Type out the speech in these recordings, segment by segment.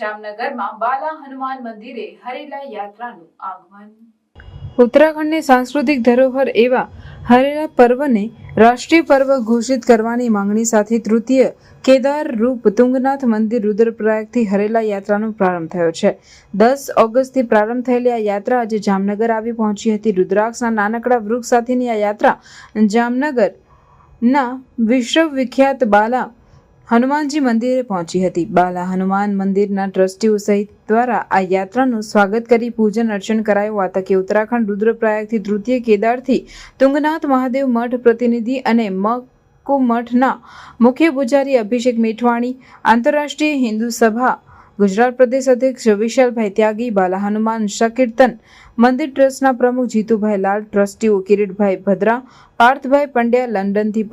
જામનગરમાં બાલા હનુમાન મંદિરે હરેલા યાત્રાનું આગમન। ઉત્તરાખંડની સાંસ્કૃતિક ધરોહર એવા હરેલા પર્વને રાષ્ટ્રીય પર્વ ઘોષિત કરવાની માંગણી સાથે તૃતીય કેદાર રૂપ તુંગનાથ મંદિર રુદ્રપ્રયાગથી હરેલા યાત્રાનો પ્રારંભ થયો છે। 10 ઓગસ્ટથી પ્રારંભ થયેલી આ યાત્રા આજે જામનગર આવી પહોંચી હતી। રુદ્રાક્ષના નાનકડા વૃક્ષ સાથેની આ યાત્રા જામનગરના વિશ્વ વિખ્યાત બાલા હનુમાનજી મંદિરે પહોંચી હતી। બાલા હનુમાન મંદિરના ટ્રસ્ટીઓ સહિત દ્વારા આ યાત્રાનું સ્વાગત કરી પૂજન અર્ચન કરાયું। આ તકે ઉત્તરાખંડ રુદ્રપ્રયાગથી તૃતીય કેદારથી તુંગનાથ મહાદેવ મઠ પ્રતિનિધિ અને મઠના મુખ્ય પૂજારી અભિષેક મેઠવાણી, આંતરરાષ્ટ્રીય હિન્દુ સભા ગુજરાત પ્રદેશ અધ્યક્ષ વિશાલભાઈ ત્યાગી, બાલા હનુમાન સંકીર્તન મંદિર ટ્રસ્ટના પ્રમુખ જીતુભાઈ લાલ, ટ્રસ્ટીઓ કિરીટભાઈ ભદ્રા, પાર્થભાઈ પંડ્યા, લંડનથી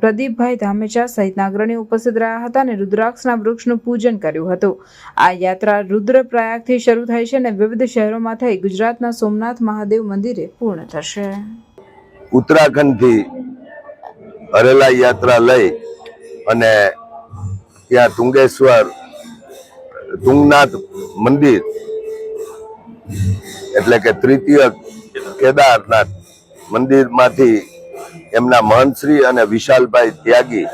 પ્રદીપભાઈ ધામેચા સહિતના અગ્રણીઓ ઉપસ્થિત રહ્યા હતા અને રુદ્રાક્ષના વૃક્ષનું પૂજન કર્યું હતું। આ યાત્રા રુદ્રપ્રયાગથી શરૂ થાય છે અને વિવિધ શહેરોમાં થઈ ગુજરાતના સોમનાથ મહાદેવ મંદિરે પૂર્ણ થશે। ઉત્તરાખંડથી હરેલા યાત્રા લઈ અને ત્યાં તુંગનાથ મંદિર એટલે કે તૃતીય કેદારનાથ મંદિરમાંથી એમના મહંતશ્રી અને વિશાલભાઈ ત્યાગી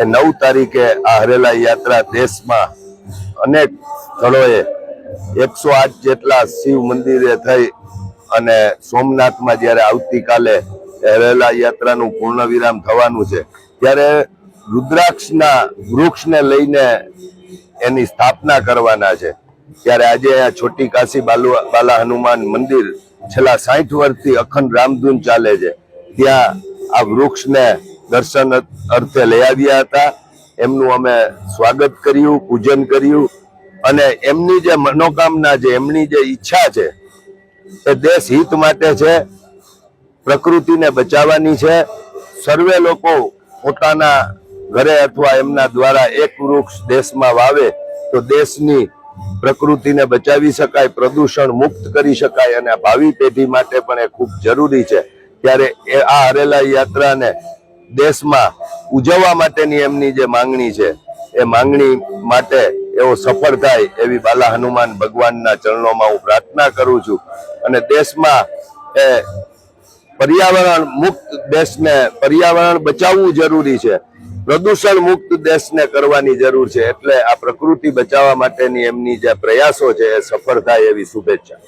એ 9 તારીખે આ હરેલા યાત્રા દેશમાં અનેક સ્થળોએ 108 જેટલા શિવ મંદિરે થઈ અને સોમનાથમાં જ્યારે આવતીકાલે હરેલા યાત્રાનું પૂર્ણ વિરામ થવાનું છે ત્યારે રુદ્રાક્ષના વૃક્ષને લઈને એની સ્થાપના કરવાના છે। ત્યારે આજે આ છોટી કાશી બાલા હનુમાન મંદિર છેલ્લા 60 વર્ષથી અખંડ રામધૂન ચાલે છે। ત્યાં આ વૃક્ષને દર્શન અર્થે લઈ આવ્યા હતા। એમનું અમે સ્વાગત કર્યું, પૂજન કર્યું અને એમની જે મનોકામના છે, એમની જે ઈચ્છા છે એ દેશ હિત માટે છે, પ્રકૃતિને બચાવવાની છે। સર્વે લોકો પોતાના ઘરે અથવા એમના દ્વારા એક વૃક્ષ દેશમાં વાવે તો દેશની પ્રકૃતિને બચાવી શકાય, પ્રદૂષણ મુક્ત કરી શકાય અને ભાવિ પેઢી માટે પણ એ ખૂબ જરૂરી છે। ત્યારે આ હરેલા યાત્રાને દેશમાં ઉજવવા માટેની એમની જે માંગણી છે એ માંગણી માટે એવો સફળ થાય એવી બાલા હનુમાન ભગવાનના ચરણોમાં હું પ્રાર્થના કરું છું અને દેશમાં એ પર્યાવરણ મુક્ત દેશને પર્યાવરણ બચાવવું જરૂરી છે, પ્રદૂષણ મુક્ત દેશને કરવાની જરૂર છે। એટલે આ પ્રકૃતિ બચાવવા માટેની એમની જે પ્રયાસો છે એ સફળ થાય એવી શુભેચ્છા।